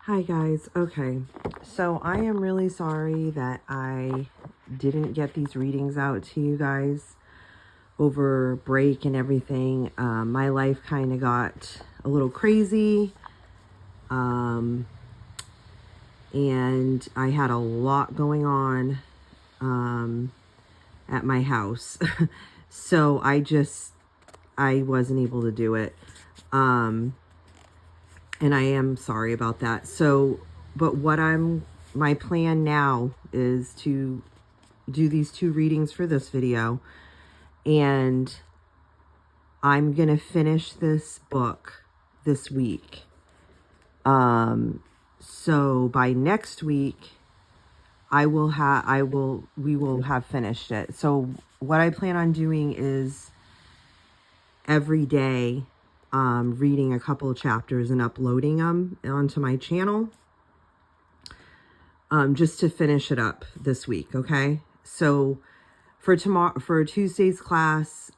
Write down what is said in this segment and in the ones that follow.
Hi guys. Okay, so I am really sorry that I didn't get these readings out to you guys over break and everything. My life kind of got a little crazy, and I had a lot going on at my house. So I wasn't able to do it. And I am sorry about that. So, but my plan now is to do these 2 readings for this video, and I'm going to finish this book this week. So by next week, we will have finished it. So what I plan on doing is every day, reading a couple of chapters and uploading them onto my channel, just to finish it up this week. Okay. So for Tuesday's class,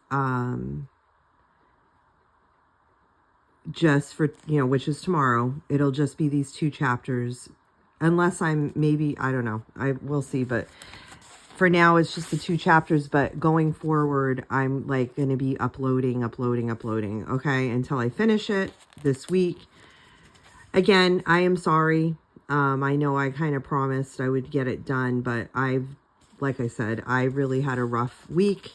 just for, which is tomorrow, it'll just be these 2 chapters, unless I don't know, we'll see, but for now it's just the 2 chapters. But going forward, I'm like going to be uploading, okay, until I finish it this week. Again, I am sorry. I know I kind of promised I would get it done, but like I said, I really had a rough week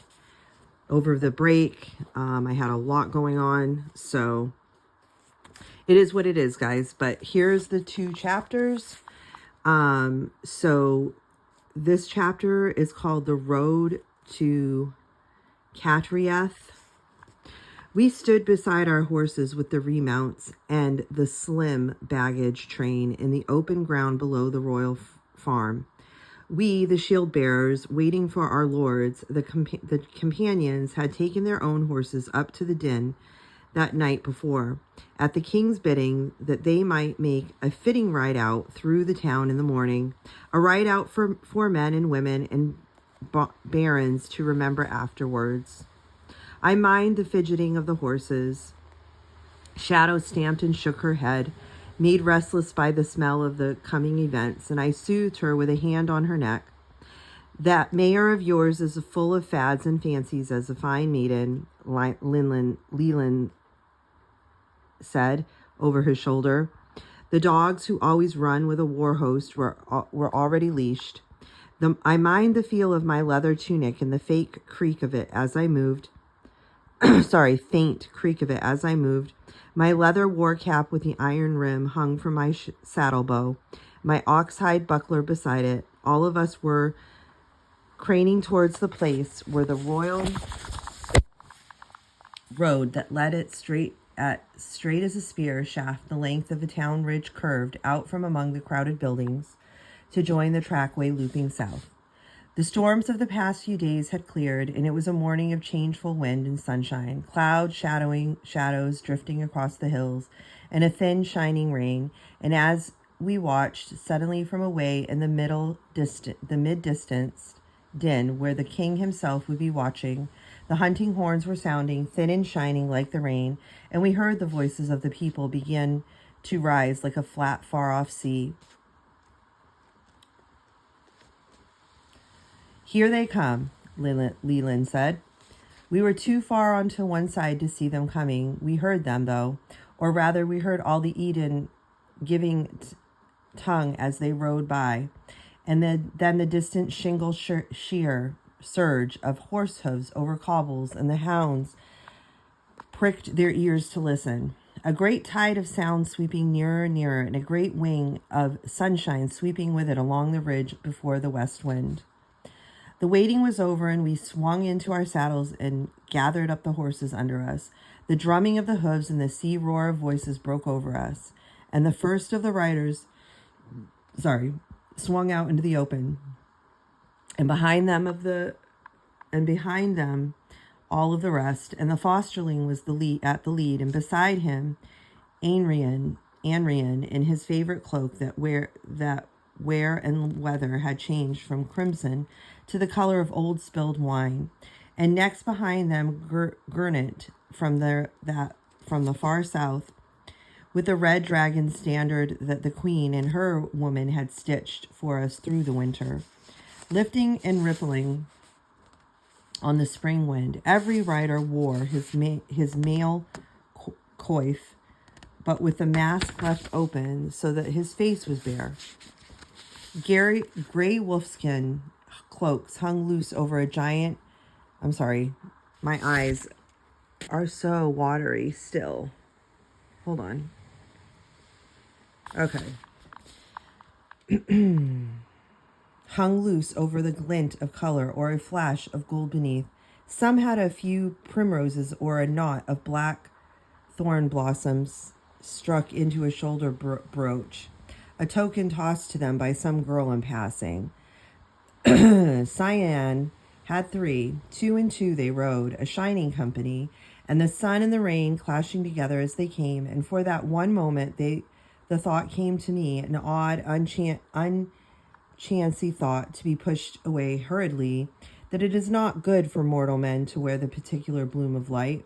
over the break. I had a lot going on, so it is what it is, guys. But here's the 2 chapters. So this chapter is called The Road to Catrieth. We stood beside our horses with the remounts and the slim baggage train in the open ground below the royal farm. We, the shield bearers, waiting for our lords, the companions, had taken their own horses up to the Din that night before, at the king's bidding, that they might make a fitting ride out through the town in the morning, a ride out for men and women and barons to remember afterwards. I mind the fidgeting of the horses. Shadow stamped and shook her head, made restless by the smell of the coming events, and I soothed her with a hand on her neck. That mayor of yours is full of fads and fancies as a fine maiden, Leland said over his shoulder. The dogs who always run with a war host were already leashed. I mind the feel of my leather tunic and the faint creak of it as I moved. My leather war cap with the iron rim hung from my saddle bow, my oxhide buckler beside it. All of us were craning towards the place where the royal road that led it straight as a spear shaft the length of the town ridge curved out from among the crowded buildings to join the trackway looping south. The storms of the past few days had cleared, and it was a morning of changeful wind and sunshine, clouds shadows drifting across the hills, and a thin, shining rain. And as we watched, suddenly from away in the mid-distance Din, where the king himself would be watching, the hunting horns were sounding, thin and shining like the rain, and we heard the voices of the people begin to rise like a flat, far-off sea. Here they come, Leland said. We were too far onto one side to see them coming. We heard them, though, or rather we heard all the Eden giving tongue as they rode by, and then the distant shingle sheer surge of horse hooves over cobbles, and the hounds pricked their ears to listen. A great tide of sound sweeping nearer and nearer, and a great wing of sunshine sweeping with it along the ridge before the west wind. The waiting was over, and we swung into our saddles and gathered up the horses under us. The drumming of the hooves and the sea roar of voices broke over us, and the first of the riders, swung out into the open. And behind them, all of the rest. And the fosterling was at the lead, and beside him, Anrian, in his favorite cloak that wear and weather had changed from crimson to the color of old spilled wine. And next behind them, Gernot from the far south, with the red dragon standard that the queen and her woman had stitched for us through the winter. Lifting and rippling on the spring wind, every rider wore his mail coif, but with the mask left open so that his face was bare. Gray wolfskin cloaks hung loose over a giant... I'm sorry, my eyes are so watery still. Hold on. Okay. Hung loose over the glint of color or a flash of gold beneath. Some had a few primroses or a knot of black thorn blossoms struck into a shoulder brooch, a token tossed to them by some girl in passing. Cyan had 3, 2 and 2 they rode, a shining company, and the sun and the rain clashing together as they came, and for that one moment the thought came to me, an odd, unchancy thought to be pushed away hurriedly, that it is not good for mortal men to wear the particular bloom of light.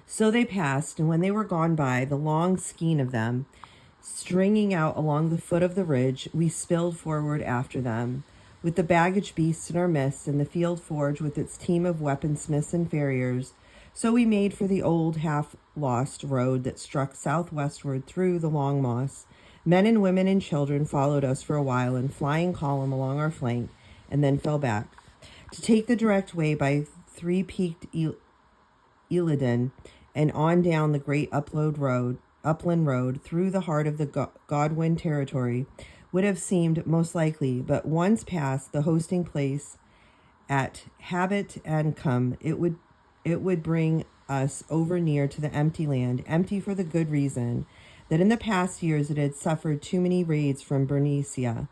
So they passed, and when they were gone by, the long skein of them, stringing out along the foot of the ridge, we spilled forward after them, with the baggage beasts in our midst, and the field forge with its team of weaponsmiths and farriers. So we made for the old half-lost road that struck southwestward through the long moss. Men and women and children followed us for a while in flying column along our flank, and then fell back, to take the direct way by three-peaked Illidan, and on down the great upland road through the heart of the Godwin territory, would have seemed most likely, but once past the hosting place at Habit and Come, it would bring us over near to the empty land, empty for the good reason that in the past years it had suffered too many raids from Bernicia,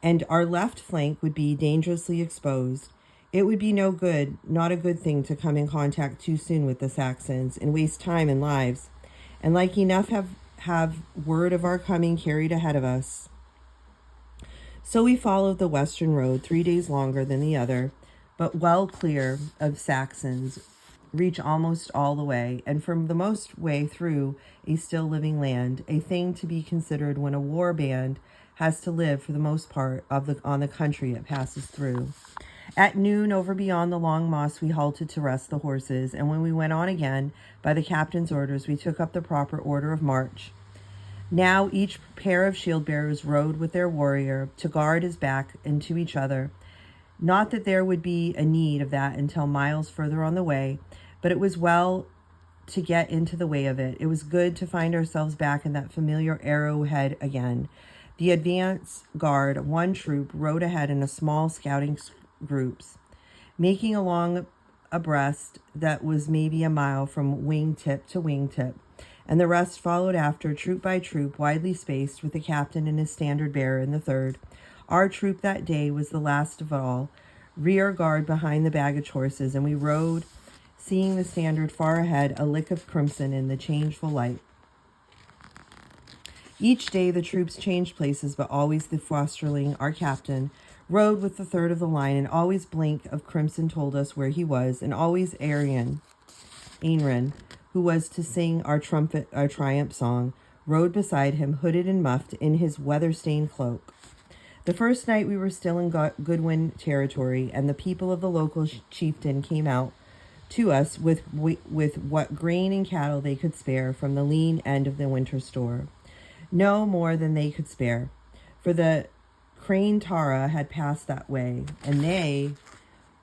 and our left flank would be dangerously exposed. It would be not a good thing to come in contact too soon with the Saxons and waste time and lives, and like enough have word of our coming carried ahead of us. So we followed the western road 3 days longer than the other, but well clear of Saxons, reach almost all the way, and from the most way through a still living land, a thing to be considered when a war band has to live for the most part on the country it passes through. At noon, over beyond the long moss, we halted to rest the horses, and when we went on again, by the captain's orders, we took up the proper order of march. Now each pair of shield bearers rode with their warrior to guard his back and to each other. Not that there would be a need of that until miles further on the way, but it was well to get into the way of it. It was good to find ourselves back in that familiar arrowhead again. The advance guard, one troop, rode ahead in a small scouting groups, making along abreast that was maybe a mile from wingtip to wingtip, and the rest followed after, troop by troop, widely spaced, with the captain and his standard bearer in the third. Our troop that day was the last of all, rear guard behind the baggage horses, and we rode, seeing the standard far ahead, a lick of crimson in the changeful light. Each day the troops changed places, but always the fosterling, our captain, rode with the third of the line, and always Blink of Crimson told us where he was, and always Ainran, who was to sing our triumph song, rode beside him, hooded and muffed in his weather-stained cloak. The first night we were still in Goodwin territory, and the people of the local chieftain came out to us with what grain and cattle they could spare from the lean end of the winter store. No more than they could spare, for the Crane Tara had passed that way, and they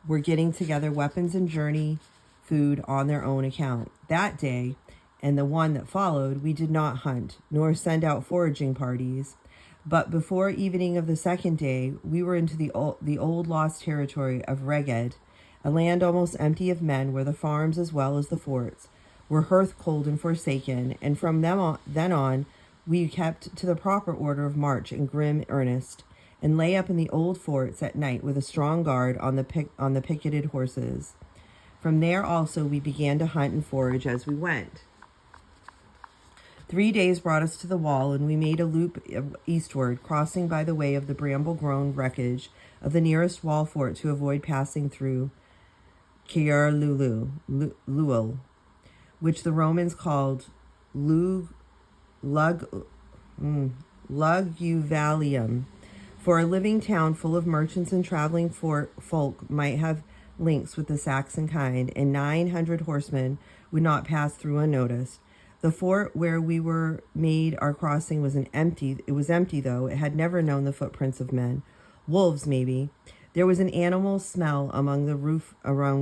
were getting together weapons and journey food on their own account. That day, and the one that followed, we did not hunt, nor send out foraging parties, but before evening of the second day, we were into the old lost territory of Reged, a land almost empty of men, where the farms as well as the forts were hearth cold and forsaken, and from then on, we kept to the proper order of march in grim earnest, and lay up in the old forts at night with a strong guard on the picketed horses. From there also we began to hunt and forage as we went. 3 days brought us to the wall, and we made a loop eastward, crossing by the way of the bramble-grown wreckage of the nearest wall fort to avoid passing through Caer Lul, which the Romans called Lug, Luguvalium. For a living town full of merchants and traveling folk might have links with the Saxon kind, and 900 horsemen would not pass through unnoticed. The fort where we were made our crossing was empty. It was empty, though. It had never known the footprints of men. Wolves, maybe. There was an animal smell around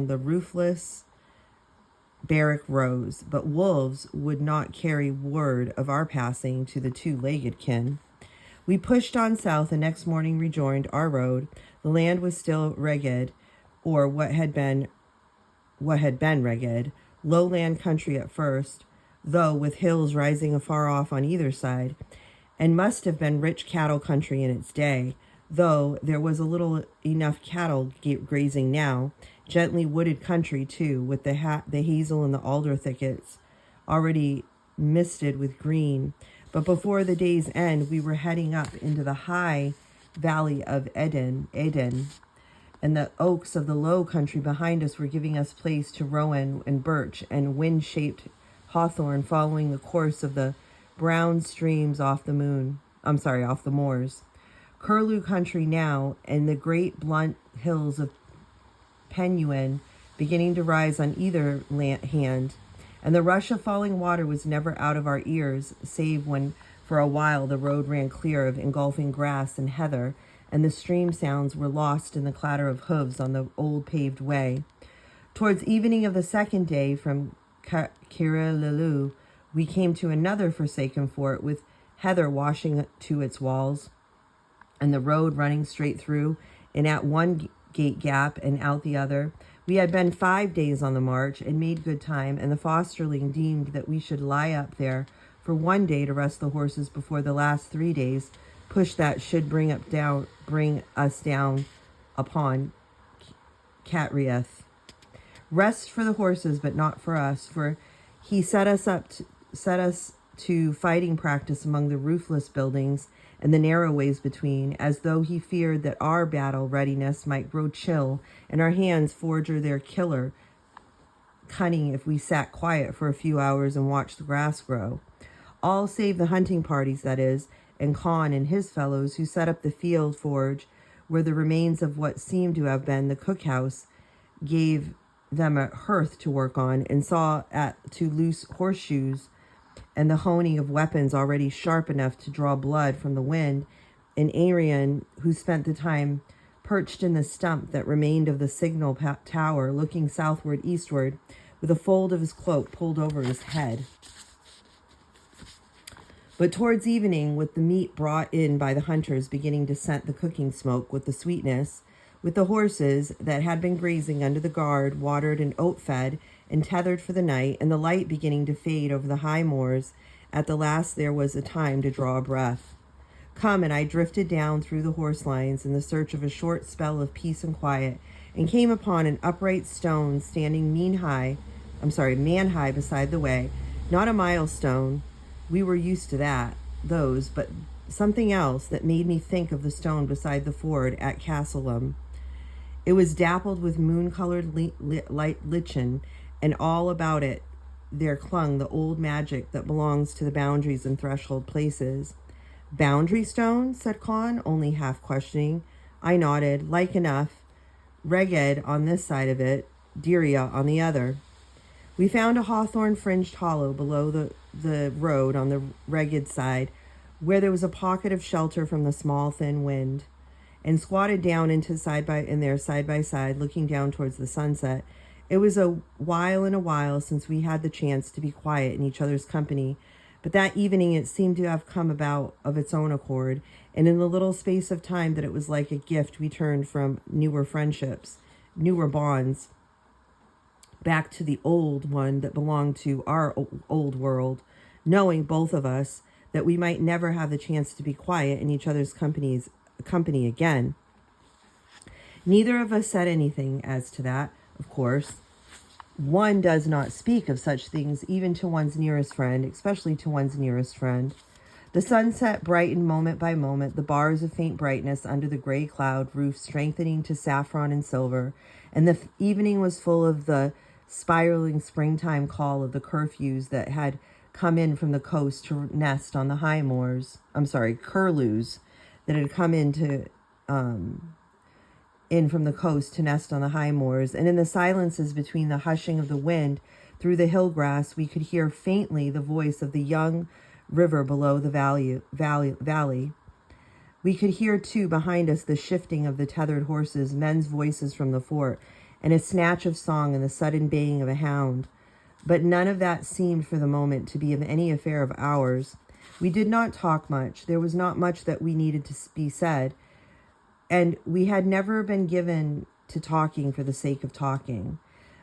the roofless barrack rows, but wolves would not carry word of our passing to the two-legged kin. We pushed on south and next morning rejoined our road. The land was still ragged, or what had been ragged, lowland country at first, though with hills rising afar off on either side, and must have been rich cattle country in its day, though there was a little enough cattle grazing now. Gently wooded country, too, with the hazel and the alder thickets already misted with green. But before the day's end, we were heading up into the high valley of Eden, and the oaks of the low country behind us were giving us place to rowan and birch and wind-shaped hawthorn, following the course of the brown streams off the moors. Curlew country now, and the great blunt hills of Penguin beginning to rise on either hand, and the rush of falling water was never out of our ears, save when for a while the road ran clear of engulfing grass and heather, and the stream sounds were lost in the clatter of hooves on the old paved way. Towards evening of the second day from Kirralillu, we came to another forsaken fort with heather washing to its walls, and the road running straight through, and at one gate gap and out the other. We had been 5 days on the march and made good time, and the fosterling deemed that we should lie up there for 1 day to rest the horses before the last 3 days push that should bring us down upon Catrieth. Rest for the horses, but not for us, for he set us to fighting practice among the roofless buildings and the narrow ways between, as though he feared that our battle readiness might grow chill and our hands forger their killer cunning if we sat quiet for a few hours and watched the grass grow. All save the hunting parties, that is, and Con and his fellows, who set up the field forge where the remains of what seemed to have been the cookhouse gave them a hearth to work on, and saw to loose horseshoes and the honing of weapons already sharp enough to draw blood from the wind, and Arian, who spent the time perched in the stump that remained of the signal tower, looking southward eastward, with a fold of his cloak pulled over his head. But towards evening, with the meat brought in by the hunters beginning to scent the cooking smoke with the sweetness, with the horses that had been grazing under the guard, watered and oat-fed, and tethered for the night, and the light beginning to fade over the high moors, at the last there was a time to draw a breath. Come, and I drifted down through the horse lines in the search of a short spell of peace and quiet, and came upon an upright stone standing man-high beside the way. Not a milestone, we were used to those, but something else that made me think of the stone beside the ford at Cassilum. It was dappled with moon-colored light lichen, and all about it there clung the old magic that belongs to the boundaries and threshold places. Boundary stone? Said Con, only half questioning. I nodded. Like enough. Reged on this side of it, Diria on the other. We found a hawthorn-fringed hollow below the road on the Reged side, where there was a pocket of shelter from the small, thin wind, and squatted down side by side, looking down towards the sunset. It was a while since we had the chance to be quiet in each other's company, but that evening it seemed to have come about of its own accord, and in the little space of time that it was like a gift, we turned from newer friendships, newer bonds, back to the old one that belonged to our old world, knowing both of us that we might never have the chance to be quiet in each other's company again. Neither of us said anything as to that, of course. One does not speak of such things even to one's nearest friend, especially to one's nearest friend. The sunset brightened moment by moment, the bars of faint brightness under the gray cloud roof strengthening to saffron and silver, and the evening was full of the spiraling springtime call of the curfews that had come in from the coast to nest on the high moors. I'm sorry, curlews that had come in from the coast to nest on the high moors. And in the silences between the hushing of the wind through the hill grass, we could hear faintly the voice of the young river below the valley. We could hear, too, behind us the shifting of the tethered horses, men's voices from the fort, and a snatch of song and the sudden baying of a hound. But none of that seemed for the moment to be of any affair of ours. We did not talk much. There was not much that we needed to be said, and we had never been given to talking for the sake of talking.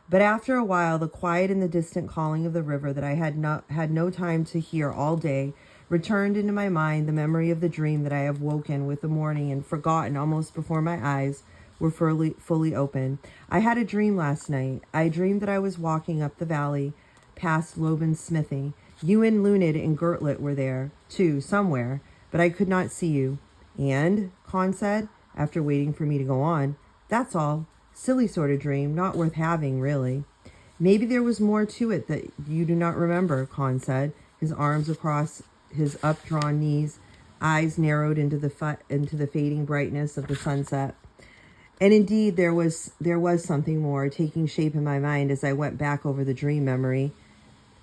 But after a while, the quiet and the distant calling of the river that I had no time to hear all day returned into my mind, the memory of the dream that I have woken with the morning and forgotten almost before my eyes were fully open. I had a dream last night. I dreamed that I was walking up the valley past Loban's smithy. You and Lunid and Gertlet were there, too, somewhere, but I could not see you. And, Con said, after waiting for me to go on, that's all. Silly sort of dream, not worth having, really. Maybe there was more to it that you do not remember, Con said, his arms across his updrawn knees, eyes narrowed into the fading brightness of the sunset. And indeed, there was something more taking shape in my mind as I went back over the dream memory.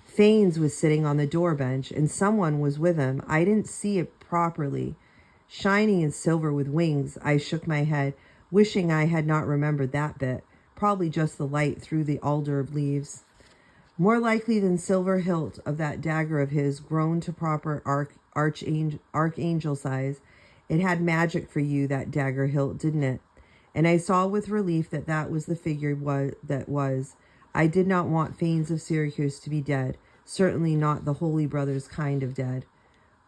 Fanes was sitting on the door bench, and someone was with him. I didn't see it properly. Shining in silver with wings, I shook my head, wishing I had not remembered that bit. Probably just the light through the alder leaves. More likely than silver hilt of that dagger of his, grown to proper archangel size. It had magic for you, that dagger hilt, didn't it? And I saw with relief that was the figure that was. I did not want Fanes of Syracuse to be dead, certainly not the Holy Brothers kind of dead,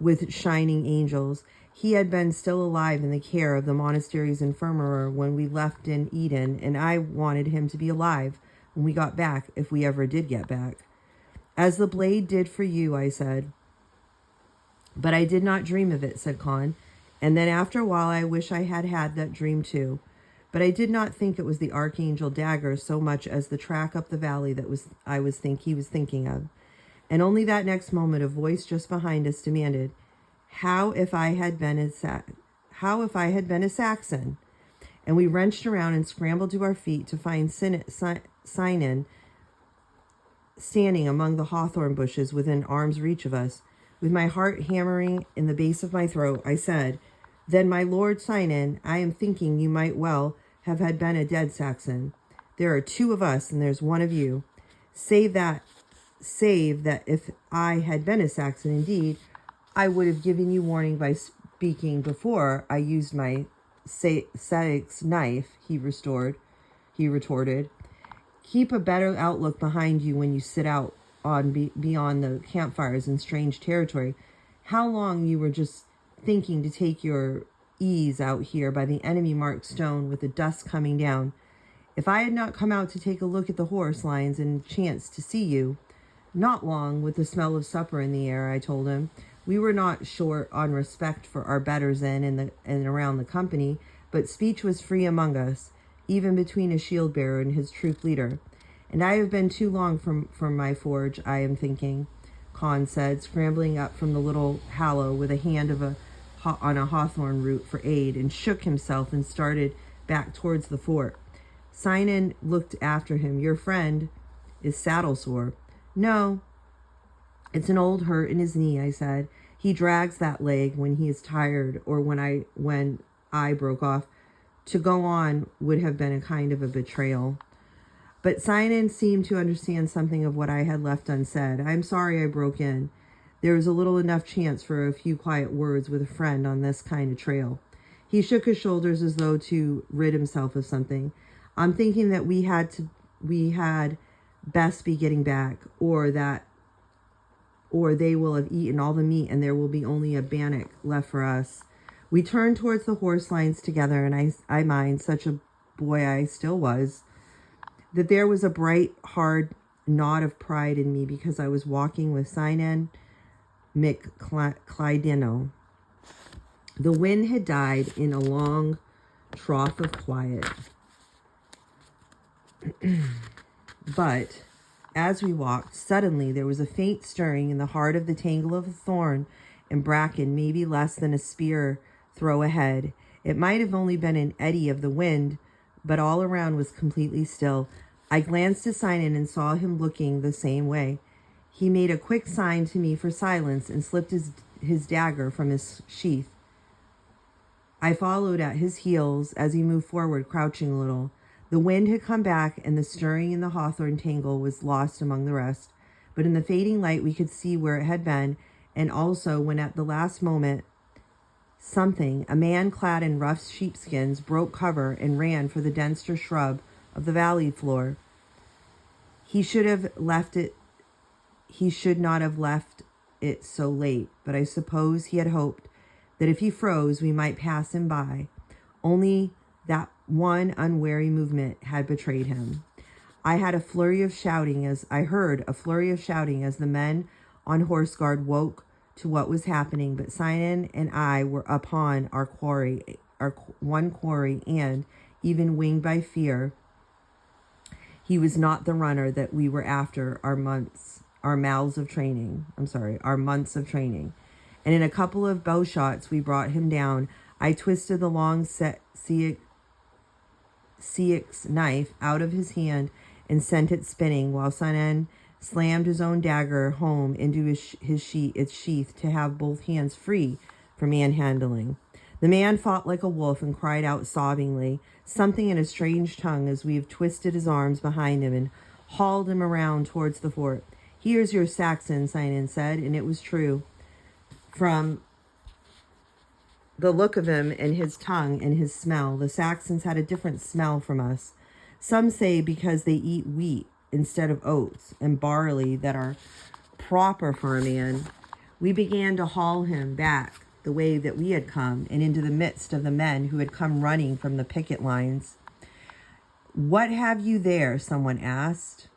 with shining angels. He had been still alive in the care of the monastery's infirmary when we left in Eden, and I wanted him to be alive when we got back, if we ever did get back. As the blade did for you, I said. But I did not dream of it, said Con. And then after a while, I wish I had had that dream too. But I did not think it was the archangel dagger so much as the track up the valley that he was thinking of. And only that next moment, a voice just behind us demanded, How if I had been a Saxon? And we wrenched around and scrambled to our feet to find Sinan standing among the hawthorn bushes within arm's reach of us. With my heart hammering in the base of my throat, I said, Then, my lord Sinan, I am thinking you might well have had been a dead Saxon. There are two of us, and there's one of you. Save that if I had been a Saxon indeed, I would have given you warning by speaking before I used my Saix knife, he retorted. Keep a better outlook behind you when you sit out on beyond the campfires in strange territory. How long you were just thinking to take your ease out here by the enemy-marked stone with the dust coming down. If I had not come out to take a look at the horse lines and chanced to see you, not long with the smell of supper in the air, I told him. We were not short on respect for our betters in and around the company, but speech was free among us, even between a shield bearer and his troop leader. And I have been too long from my forge, I am thinking, Con said, scrambling up from the little hollow with a hand on a hawthorn root for aid, and shook himself and started back towards the fort. Sinan looked after him. Your friend is saddle sore. No, it's an old hurt in his knee, I said. He drags that leg when he is tired, or when I broke off. To go on would have been a kind of a betrayal. But Sinan seemed to understand something of what I had left unsaid. I'm sorry I broke in. There was a little enough chance for a few quiet words with a friend on this kind of trail. He shook his shoulders as though to rid himself of something. I'm thinking that we had best be getting back, or they will have eaten all the meat and there will be only a bannock left for us. We turned towards the horse lines together, and I mind, such a boy I still was, that there was a bright, hard knot of pride in me because I was walking with Sinan McClydeno. The wind had died in a long trough of quiet. But As we walked, suddenly there was a faint stirring in the heart of the tangle of thorn and bracken, maybe less than a spear throw ahead. It might have only been an eddy of the wind, but all around was completely still. I glanced to Sinan and saw him looking the same way. He made a quick sign to me for silence and slipped his dagger from his sheath. I followed at his heels as he moved forward, crouching a little. The wind had come back, and the stirring in the hawthorn tangle was lost among the rest. But in the fading light, we could see where it had been, and also when at the last moment, a man clad in rough sheepskins, broke cover and ran for the denser shrub of the valley floor. He should not have left it so late, but I suppose he had hoped that if he froze, we might pass him by. Only that one unwary movement had betrayed him. I heard a flurry of shouting as the men on horse guard woke to what was happening, but Sinan and I were upon our one quarry, and, even winged by fear, he was not the runner that we were after our months of training. And in a couple of bow shots, we brought him down. I twisted the long Siek's knife out of his hand and sent it spinning, while Sinan slammed his own dagger home into its sheath to have both hands free for manhandling. The man fought like a wolf and cried out sobbingly, something in a strange tongue, as we twisted his arms behind him and hauled him around towards the fort. "Here's your Saxon," Sinan said, and it was true. From the look of him and his tongue and his smell, the Saxons had a different smell from us. Some say because they eat wheat instead of oats and barley that are proper for a man. We began to haul him back the way that we had come, and into the midst of the men who had come running from the picket lines. "What have you there?" someone asked.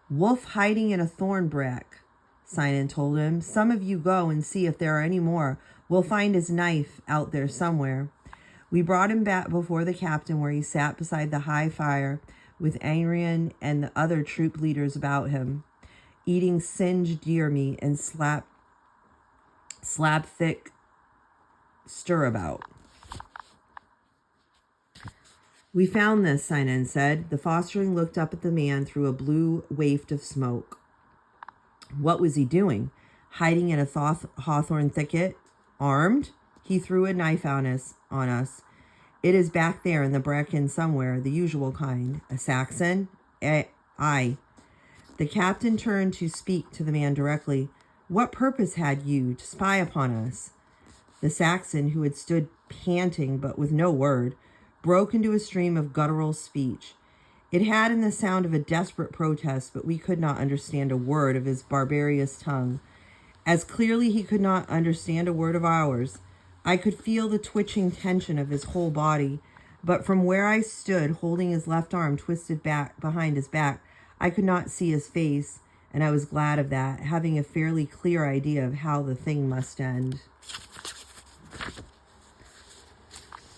"Wolf hiding in a thornbrack," Sinan told him. "Some of you go and see if there are any more. We'll find his knife out there somewhere." We brought him back before the captain, where he sat beside the high fire with Anrian and the other troop leaders about him, eating singed deer meat and slab thick stirabout. "We found this," Sinan said. The fosterling looked up at the man through a blue waft of smoke. What was he doing? Hiding in a hawthorn thicket? Armed? He threw a knife on us. "It is back there in the bracken somewhere, the usual kind." "A Saxon?" Aye. The captain turned to speak to the man directly. "What purpose had you to spy upon us?" The Saxon, who had stood panting but with no word, broke into a stream of guttural speech. It had in the sound of a desperate protest, but we could not understand a word of his barbarous tongue. As clearly he could not understand a word of ours. I could feel the twitching tension of his whole body, but from where I stood, holding his left arm twisted back behind his back, I could not see his face, and I was glad of that, having a fairly clear idea of how the thing must end.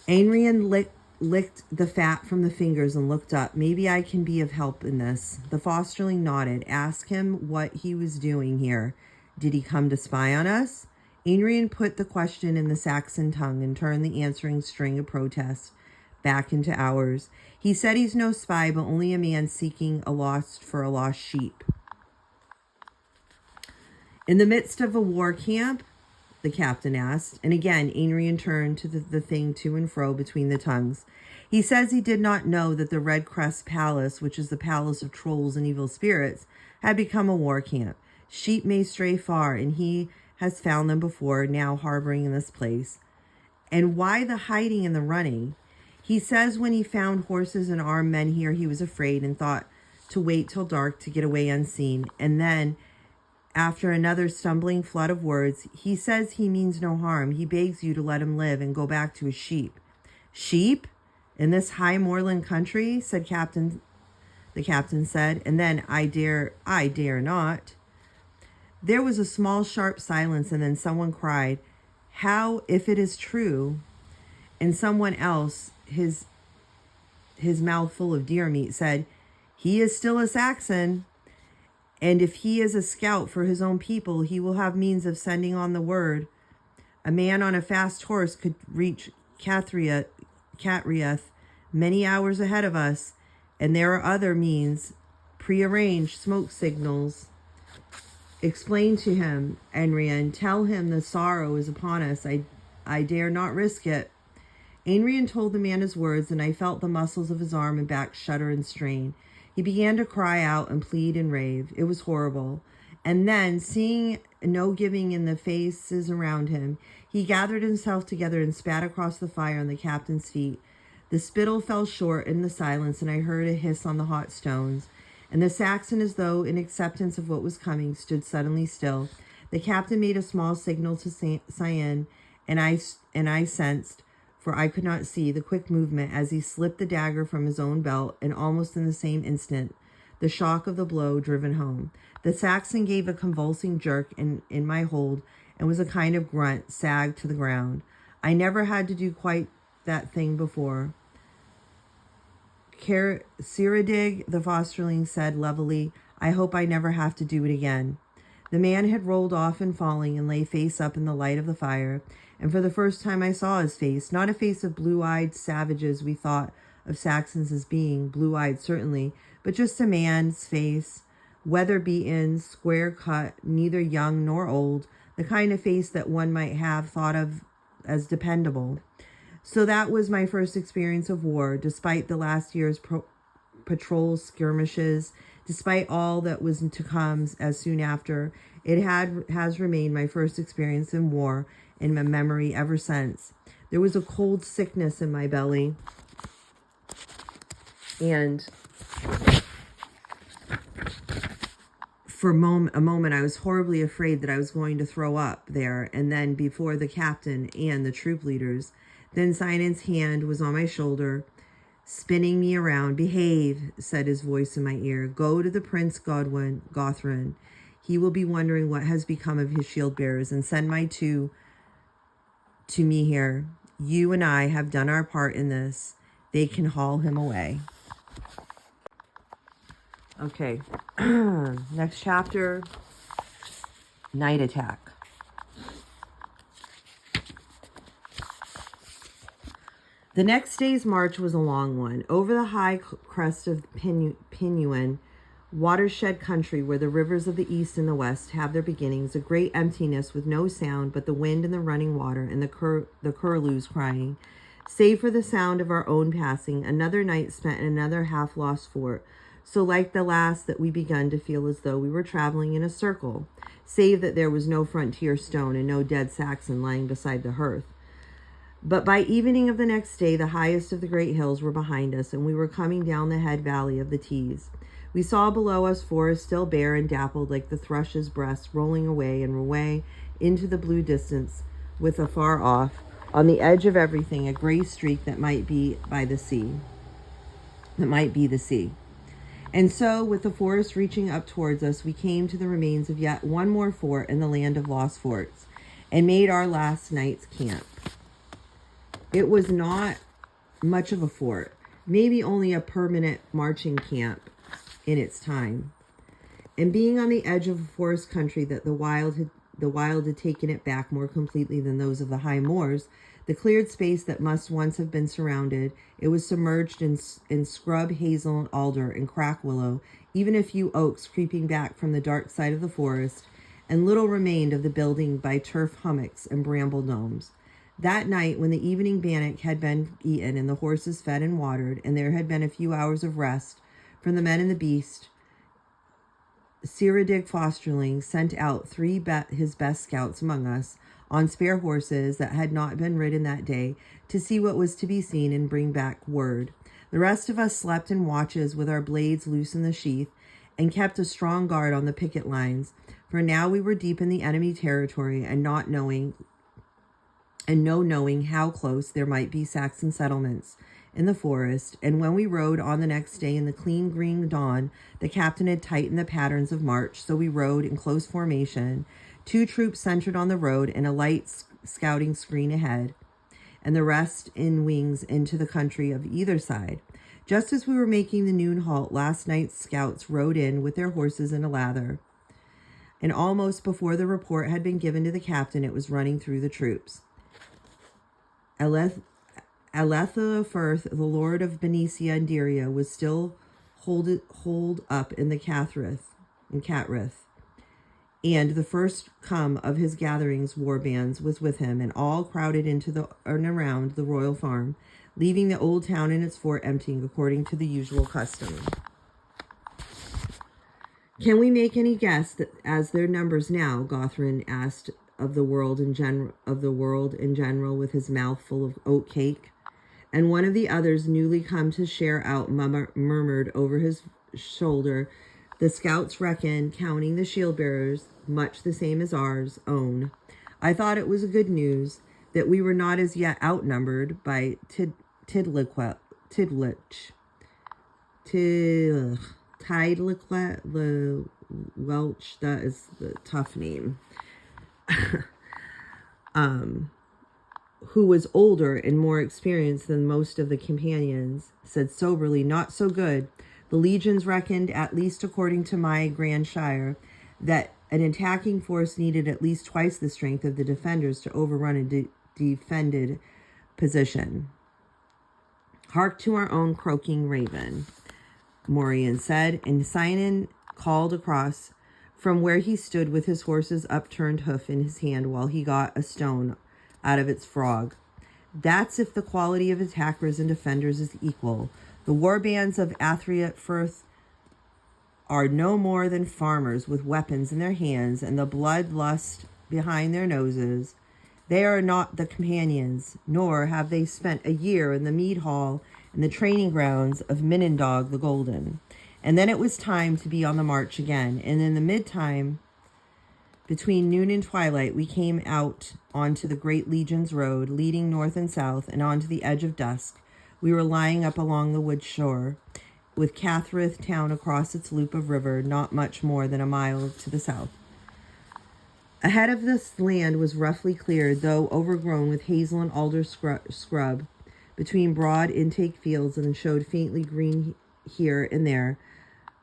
Anrian licked the fat from the fingers and looked up. "Maybe I can be of help in this." The fosterling nodded. "Ask him what he was doing here. Did he come to spy on us?" Anrian put the question in the Saxon tongue and turned the answering string of protest back into ours. "He said he's no spy, but only a man seeking a lost sheep." "In the midst of a war camp?" the captain asked, and again Anrian turned to the thing to and fro between the tongues. "He says he did not know that the Red Crest Palace, which is the palace of trolls and evil spirits, had become a war camp. Sheep may stray far, and he has found them before, now harboring in this place." "And why the hiding and the running?" "He says when he found horses and armed men here, he was afraid and thought to wait till dark to get away unseen. And then, after another stumbling flood of words, he says he means no harm. He begs you to let him live and go back to his sheep." "Sheep? In this high moorland country?" the captain said, and then, I dare not." There was a small, sharp silence, and then someone cried, "How if it is true?" And someone else, his mouth full of deer meat, said, "He is still a Saxon." And if he is a scout for his own people, he will have means of sending on the word. A man on a fast horse could reach Catrieth many hours ahead of us, and there are other means, prearranged smoke signals. Explain to him, Anrian, tell him the sorrow is upon us. I dare not risk it. Anrian told the man his words, and I felt the muscles of his arm and back shudder and strain. He began to cry out and plead and rave. It was horrible. And then, seeing no giving in the faces around him, he gathered himself together and spat across the fire on the captain's feet. The spittle fell short in the silence, and I heard a hiss on the hot stones. And the Saxon, as though in acceptance of what was coming, stood suddenly still. The captain made a small signal to Cyan, and I sensed, for I could not see, the quick movement as he slipped the dagger from his own belt, and almost in the same instant, the shock of the blow driven home. The Saxon gave a convulsing jerk in my hold, and was a kind of grunt, sagged to the ground. I never had to do quite that thing before. Ciridig, the fosterling, said levelly, I hope I never have to do it again. The man had rolled off and falling and lay face up in the light of the fire, and for the first time I saw his face, not a face of blue-eyed savages we thought of Saxons as being, blue-eyed certainly, but just a man's face, weather-beaten, square-cut, neither young nor old, the kind of face that one might have thought of as dependable. So that was my first experience of war, despite the last year's patrol skirmishes, despite all that was to come as soon after. It has remained my first experience in war in my memory ever since. There was a cold sickness in my belly, and for a moment I was horribly afraid that I was going to throw up there, and then before the captain and the troop leaders. Then Cyan's hand was on my shoulder, spinning me around. Behave, said his voice in my ear. Go to the Prince Gothrin. He will be wondering what has become of his shield bearers, and send my two to me here. You and I have done our part in this. They can haul him away. Okay, next chapter, night attack. The next day's march was a long one, over the high crest of Pinuan, watershed country where the rivers of the east and the west have their beginnings, a great emptiness with no sound but the wind and the running water and the curlews crying. Save for the sound of our own passing, another night spent in another half-lost fort, so like the last that we begun to feel as though we were traveling in a circle, save that there was no frontier stone and no dead Saxon lying beside the hearth. But by evening of the next day, the highest of the great hills were behind us, and we were coming down the head valley of the Tees. We saw below us forest still bare and dappled like the thrush's breast, rolling away and away into the blue distance, with afar off, on the edge of everything, a gray streak that might be the sea. And so, with the forest reaching up towards us, we came to the remains of yet one more fort in the land of lost forts, and made our last night's camp. It was not much of a fort, maybe only a permanent marching camp in its time. And being on the edge of a forest country that the wild had taken it back more completely than those of the high moors, the cleared space that must once have been surrounded, it was submerged in scrub, hazel, and alder, and crack willow, even a few oaks creeping back from the dark side of the forest, and little remained of the building by turf hummocks and bramble domes. That night, when the evening bannock had been eaten and the horses fed and watered, and there had been a few hours of rest from the men and the beast, Ciridig Fosterling sent out his best scouts among us on spare horses that had not been ridden that day to see what was to be seen and bring back word. The rest of us slept in watches with our blades loose in the sheath and kept a strong guard on the picket lines, for now we were deep in the enemy territory and no knowing how close there might be Saxon settlements in the forest. And when we rode on the next day in the clean green dawn, the captain had tightened the patterns of march, so we rode in close formation, 2 troops centered on the road and a light scouting screen ahead, and the rest in wings into the country of either side. Just as we were making the noon halt, last night's scouts rode in with their horses in a lather, and almost before the report had been given to the captain, it was running through the troops. Aletha the lord of Benicia and Diria, was still holed up in the Catrith, and the first come of his gatherings war bands was with him, and all crowded into and around the royal farm, leaving the old town and its fort emptying according to the usual custom. Can we make any guess that as their numbers now? Gothrin asked of the world in general, with his mouth full of oat cake. And one of the others, newly come to share out, murmured over his shoulder, "The scouts reckon, counting the shield bearers, much the same as ours own." I thought it was good news that we were not as yet outnumbered by Tidlicwelch, that is the tough name, who was older and more experienced than most of the companions, said soberly, "Not so good. The legions reckoned, at least according to my grandsire, that an attacking force needed at least twice the strength of the defenders to overrun a defended position." "Hark to our own croaking raven," Morian said, and Sinan called across from where he stood with his horse's upturned hoof in his hand while he got a stone out of its frog. "That's if the quality of attackers and defenders is equal. The war bands of Athria Firth are no more than farmers with weapons in their hands and the bloodlust behind their noses. They are not the companions, nor have they spent a year in the mead hall and the training grounds of Minindog the Golden." And then it was time to be on the march again, and in the mid-time, between noon and twilight, we came out onto the Great Legion's road, leading north and south, and onto the edge of dusk. We were lying up along the wood shore, with Cathrith town across its loop of river, not much more than a mile to the south. Ahead of this land was roughly cleared, though overgrown with hazel and alder scrub, between broad intake fields, and showed faintly green here and there,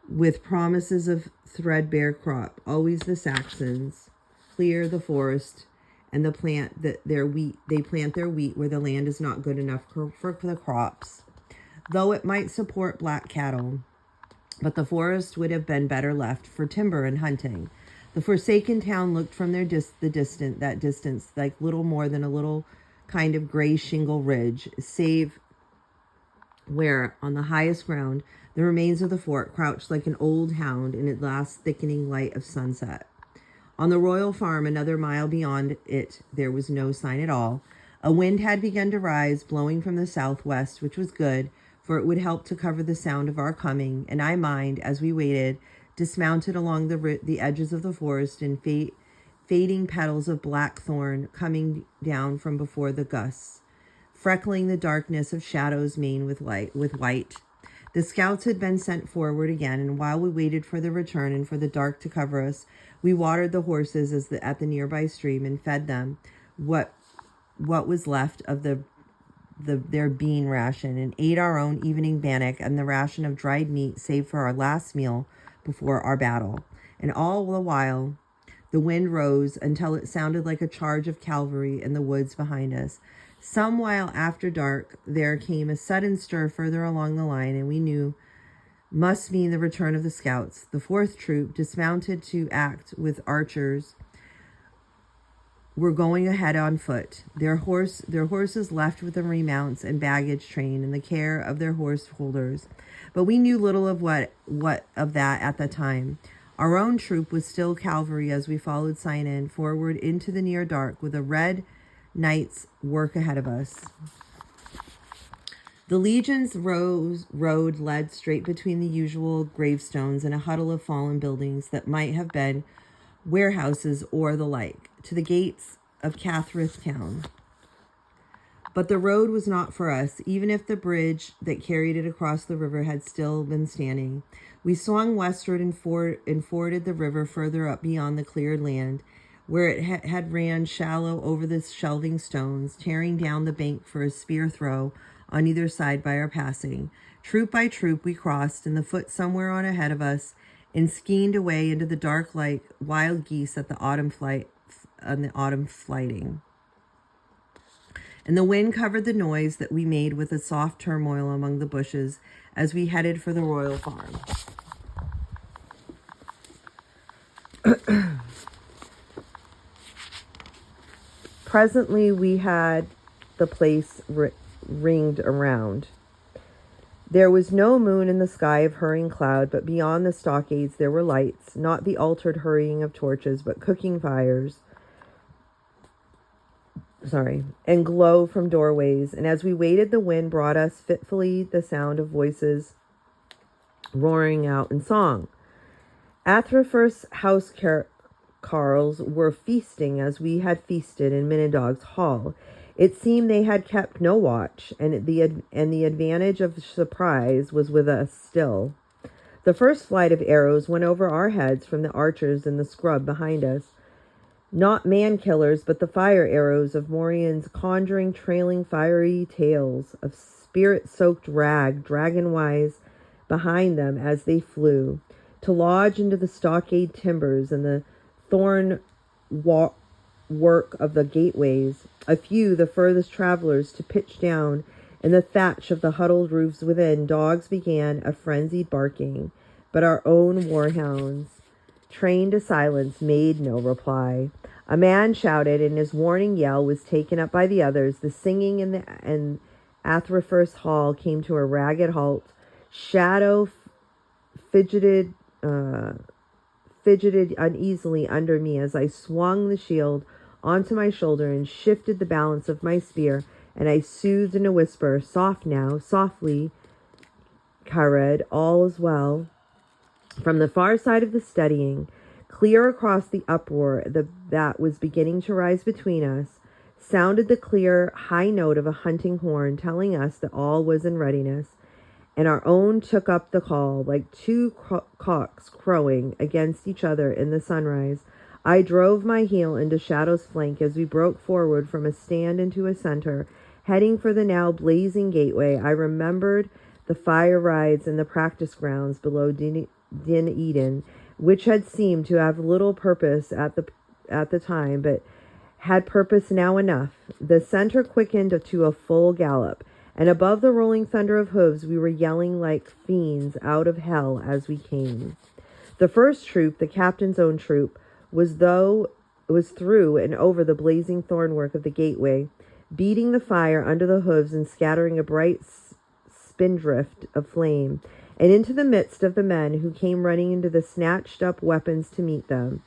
with promises of threadbare crop. Always the Saxons clear the forest and they plant their wheat where the land is not good enough for the crops, though it might support black cattle. But the forest would have been better left for timber and hunting. The forsaken town looked from that distance like little more than a little kind of gray shingle ridge, save where on the highest ground the remains of the fort crouched like an old hound in its last thickening light of sunset. On the royal farm, another mile beyond it, there was no sign at all. A wind had begun to rise, blowing from the southwest, which was good, for it would help to cover the sound of our coming, and I mind, as we waited, dismounted along the edges of the forest in fading petals of blackthorn coming down from before the gusts, freckling the darkness of shadows maned with white. The scouts had been sent forward again, and while we waited for their return and for the dark to cover us, we watered the horses at the nearby stream and fed them what was left of their bean ration, and ate our own evening bannock and the ration of dried meat saved for our last meal before our battle. And all the while, the wind rose until it sounded like a charge of cavalry in the woods behind us. Some while after dark, there came a sudden stir further along the line, and we knew must mean the return of the scouts. The 4th troop, dismounted to act with archers, were going ahead on foot, their horses left with the remounts and baggage train in the care of their horse holders. But we knew little of what of that at the time. Our own troop was still cavalry as we followed Sinan forward into the near dark with a red night's work ahead of us. The legion's road led straight between the usual gravestones and a huddle of fallen buildings that might have been warehouses or the like, to the gates of Cathrith town. But the road was not for us, even if the bridge that carried it across the river had still been standing. We swung westward and forded the river further up beyond the cleared land, where it had ran shallow over the shelving stones, tearing down the bank for a spear throw on either side by our passing. Troop by troop we crossed, and the foot somewhere on ahead of us, and skeined away into the dark like wild geese at the autumn flighting. And the wind covered the noise that we made with a soft turmoil among the bushes as we headed for the royal farm. Presently, we had the place ringed around. There was no moon in the sky of hurrying cloud, but beyond the stockades there were lights, not the altered hurrying of torches, but cooking fires, and glow from doorways. And as we waited, the wind brought us fitfully the sound of voices roaring out in song. Athrafir's house carls were feasting as we had feasted in Minadog's hall. It seemed they had kept no watch, and the advantage of surprise was with us still. The first flight of arrows went over our heads from the archers in the scrub behind us. Not man-killers, but the fire arrows of Morians conjuring trailing fiery tails of spirit-soaked rag, dragon-wise, behind them as they flew, to lodge into the stockade timbers and the thorn work of the gateways. A few, the furthest travelers, to pitch down in the thatch of the huddled roofs within. Dogs began a frenzied barking, but our own warhounds, trained to silence, made no reply. A man shouted, and his warning yell was taken up by the others. The singing in Athrafir's hall came to a ragged halt. Shadow fidgeted uneasily under me as I swung the shield onto my shoulder and shifted the balance of my spear, and I soothed in a whisper, "Soft now, softly, Kared, all is well." From the far side of the studying, clear across the uproar that was beginning to rise between us, sounded the clear, high note of a hunting horn, telling us that all was in readiness, and our own took up the call like two cocks crowing against each other in the sunrise. I drove my heel into Shadow's flank as we broke forward from a stand into a center, heading for the now blazing gateway. I remembered the fire rides and the practice grounds below Din Eden, which had seemed to have little purpose at the time, but had purpose now enough. The center quickened to a full gallop, and above the rolling thunder of hooves we were yelling like fiends out of hell as we came. The first troop, the captain's own troop, was through and over the blazing thornwork of the gateway, beating the fire under the hooves and scattering a bright spindrift of flame, and into the midst of the men who came running into the snatched up weapons to meet them.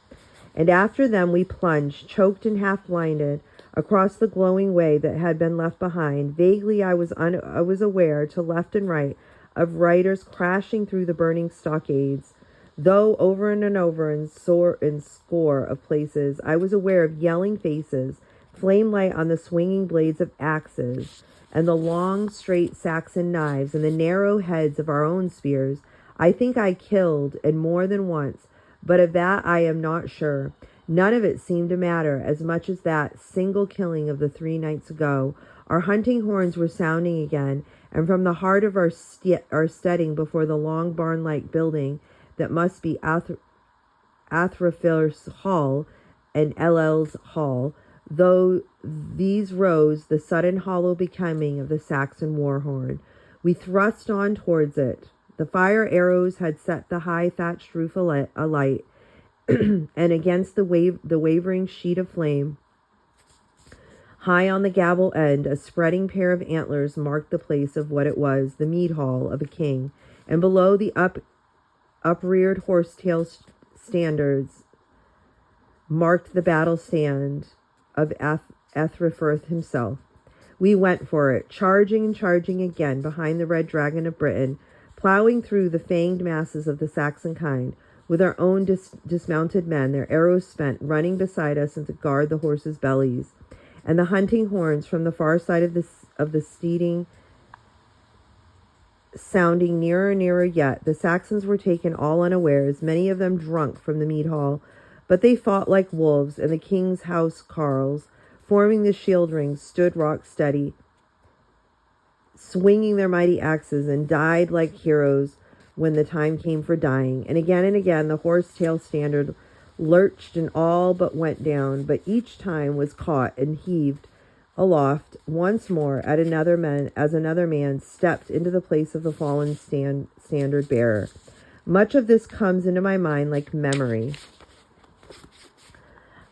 And after them we plunged, choked and half blinded, across the glowing way that had been left behind. Vaguely I was aware, to left and right, of riders crashing through the burning stockades, though over and over in score of places I was aware of yelling faces, flame light on the swinging blades of axes, and the long, straight Saxon knives, and the narrow heads of our own spears. I think I killed, and more than once, but of that I am not sure. None of it seemed to matter as much as that single killing of the 3 nights ago. Our hunting horns were sounding again, and from the heart of our steading before the long barn-like building that must be Athrafir's hall and Elel's hall, though these rose the sudden hollow becoming of the Saxon war horn. We thrust on towards it. The fire arrows had set the high thatched roof alight, and against the wavering sheet of flame, high on the gable end, a spreading pair of antlers marked the place of what it was, the mead hall of a king, and below the upreared horsetail standards marked the battle stand of Athrafir himself. We went for it, charging and charging again behind the red dragon of Britain, plowing through the fanged masses of the Saxon kind, with our own dismounted men, their arrows spent, running beside us and to guard the horses' bellies, and the hunting horns from the far side of the steeding sounding nearer and nearer yet. The Saxons were taken all unawares, many of them drunk from the mead hall, but they fought like wolves, and the king's house carls, forming the shield ring, stood rock steady, swinging their mighty axes, and died like heroes when the time came for dying. And again, the horsetail standard lurched and all but went down, but each time was caught and heaved aloft once more at another man stepped into the place of the fallen standard bearer. Much of this comes into my mind like memory.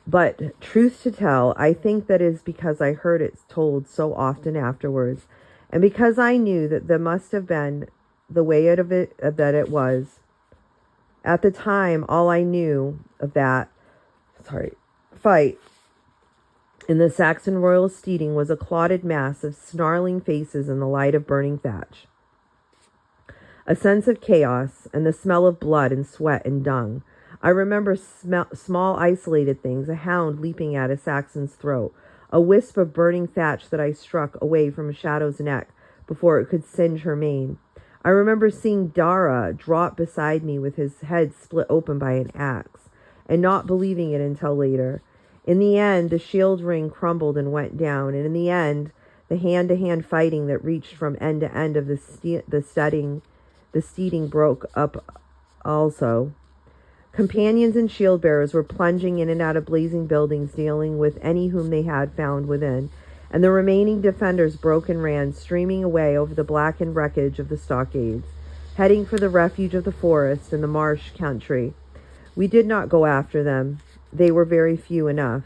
But truth to tell, I think that is because I heard it told so often afterwards, and because I knew that there must have been the way that it was. At the time, all I knew of that fight in the Saxon royal steeding was a clotted mass of snarling faces in the light of burning thatch. A sense of chaos and the smell of blood and sweat and dung. I remember small isolated things, a hound leaping at a Saxon's throat, a wisp of burning thatch that I struck away from a shadow's neck before it could singe her mane. I remember seeing Dara drop beside me with his head split open by an axe, and not believing it until later. In the end, the shield ring crumbled and went down, and in the end, the hand-to-hand fighting that reached from end to end of the steeding broke up also. Companions and shield bearers were plunging in and out of blazing buildings, dealing with any whom they had found within, and the remaining defenders broke and ran, streaming away over the blackened wreckage of the stockades, heading for the refuge of the forest and the marsh country. We did not go after them. They were very few enough.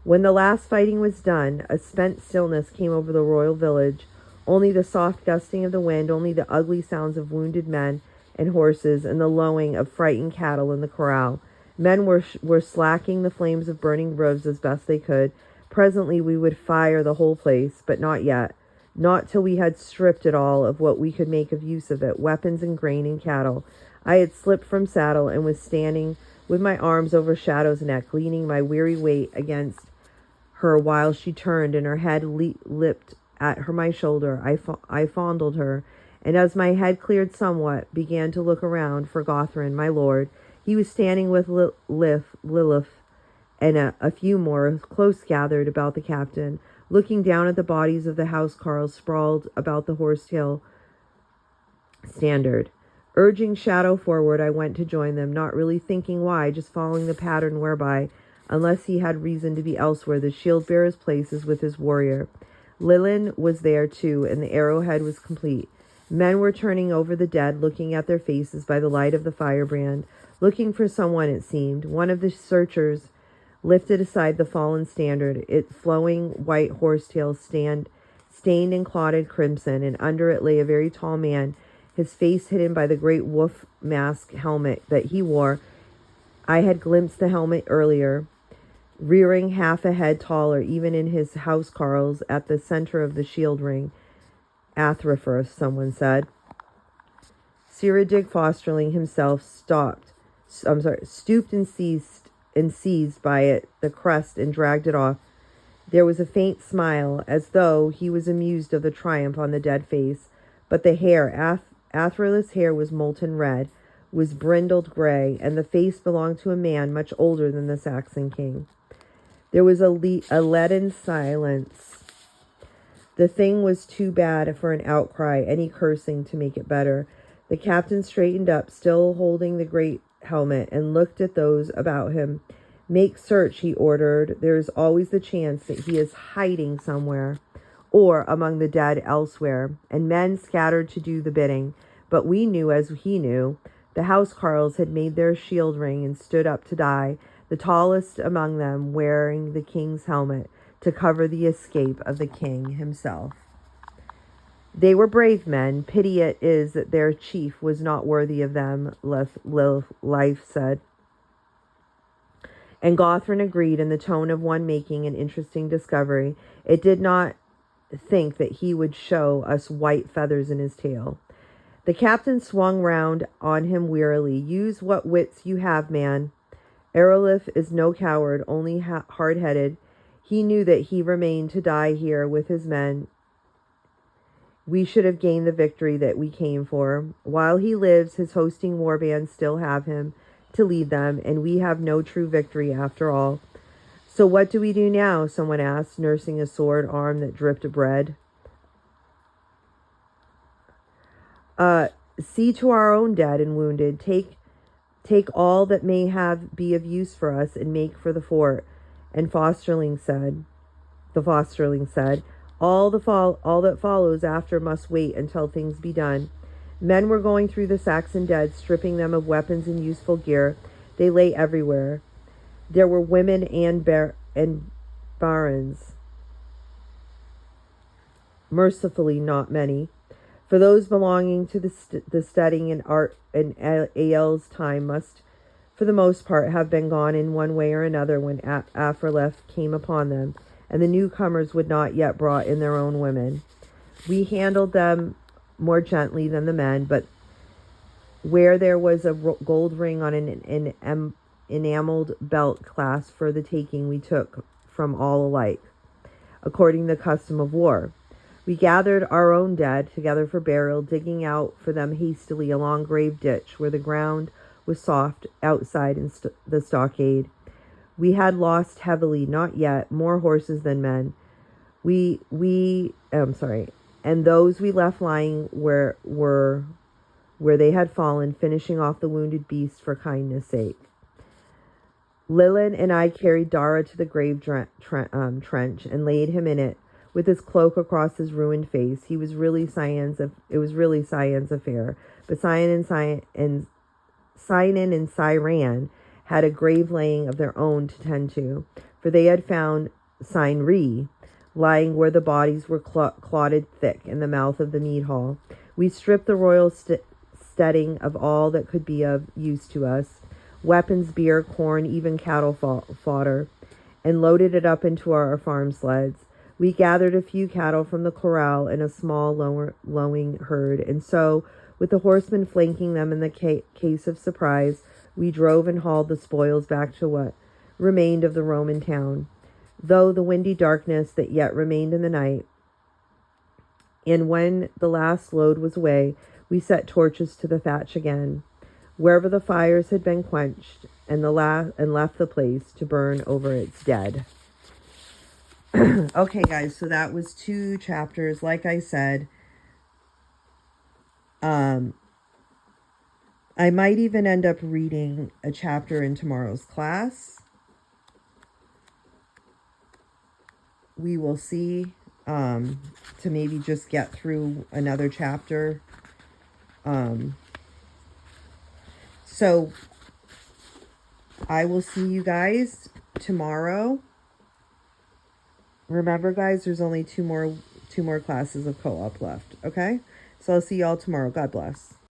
When the last fighting was done, a spent stillness came over the royal village, only the soft gusting of the wind, only the ugly sounds of wounded men and horses, and the lowing of frightened cattle in the corral. Men were slacking the flames of burning roofs as best they could. Presently we would fire the whole place, but not yet. Not till we had stripped it all of what we could make of use of it, weapons and grain and cattle. I had slipped from saddle and was standing with my arms over Shadow's neck, leaning my weary weight against her while she turned and her head lipped at my shoulder. I fondled her, and as my head cleared somewhat, began to look around for Gothrin, my lord. He was standing with Lilith and a few more close gathered about the captain, looking down at the bodies of the housecarls sprawled about the horsetail standard. Urging Shadow forward, I went to join them, not really thinking why, just following the pattern whereby, unless he had reason to be elsewhere, the shield-bearer's place is with his warrior. Lilin was there too, and the arrowhead was complete. Men were turning over the dead, looking at their faces by the light of the firebrand, looking for someone, it seemed. One of the searchers lifted aside the fallen standard, its flowing white horsetail stained and clotted crimson, and under it lay a very tall man, his face hidden by the great wolf mask helmet that he wore. I had glimpsed the helmet earlier, rearing half a head taller, even in his housecarls at the center of the shield ring. Athrifurth, someone said. Ciridig Fosterling himself stooped and seized by it, the crest, and dragged it off. There was a faint smile, as though he was amused of the triumph on the dead face, but the hair, Athrifurth's hair, was molten red, was brindled gray, and the face belonged to a man much older than the Saxon king. There was a leaden silence. The thing was too bad for an outcry, any cursing to make it better. The captain straightened up, still holding the great helmet, and looked at those about him. Make search, he ordered. There is always the chance that he is hiding somewhere, or among the dead elsewhere, and men scattered to do the bidding. But we knew, as he knew, the housecarls had made their shield ring and stood up to die, the tallest among them wearing the king's helmet to cover the escape of the king himself. They were brave men. Pity it is that their chief was not worthy of them, Life said. And Gothrin agreed in the tone of one making an interesting discovery. It did not think that he would show us white feathers in his tail. The captain swung round on him wearily. Use what wits you have, man. Erolith is no coward, only hard-headed. He knew that he remained to die here with his men. We should have gained the victory that we came for. While he lives, his hosting warbands still have him to lead them, and we have no true victory after all. So what do we do now? Someone asked, nursing a sword arm that dripped bread. See to our own dead and wounded. Take all that may be of use for us and make for the fort. And the fosterling said, all that follows after must wait until things be done. Men were going through the Saxon dead, stripping them of weapons and useful gear. They lay everywhere. There were women and barons. Mercifully, not many. For those belonging to the studying and art in Ael's time must, for the most part, have been gone in one way or another when Aphrileth came upon them, and the newcomers would not yet brought in their own women. We handled them more gently than the men, but where there was a gold ring on an enameled belt clasped for the taking, we took from all alike, according to the custom of war. We gathered our own dead together for burial, digging out for them hastily a long grave ditch where the ground was soft outside in the stockade. We had lost heavily, not yet, more horses than men. And those we left lying where they had fallen, finishing off the wounded beast for kindness' sake. Lilin and I carried Dara to the grave trench and laid him in it, with his cloak across his ruined face. It was really Cyan's affair, but Cyanin and Cyran had a grave laying of their own to tend to, for they had found Cynri lying where the bodies were clotted thick in the mouth of the mead hall. We stripped the royal steading of all that could be of use to us, weapons, beer, corn, even cattle fodder, and loaded it up into our farm sleds. We gathered a few cattle from the corral in a small lowing herd, and so, with the horsemen flanking them in the case of surprise, we drove and hauled the spoils back to what remained of the Roman town, though the windy darkness that yet remained in the night. And when the last load was away, we set torches to the thatch again, wherever the fires had been quenched, and left the place to burn over its dead. Okay, guys, so that was 2 chapters. Like I said, I might even end up reading a chapter in tomorrow's class. We will see, to maybe just get through another chapter. So I will see you guys tomorrow. Remember, guys, there's only two more classes of co-op left, okay? So I'll see y'all tomorrow. God bless.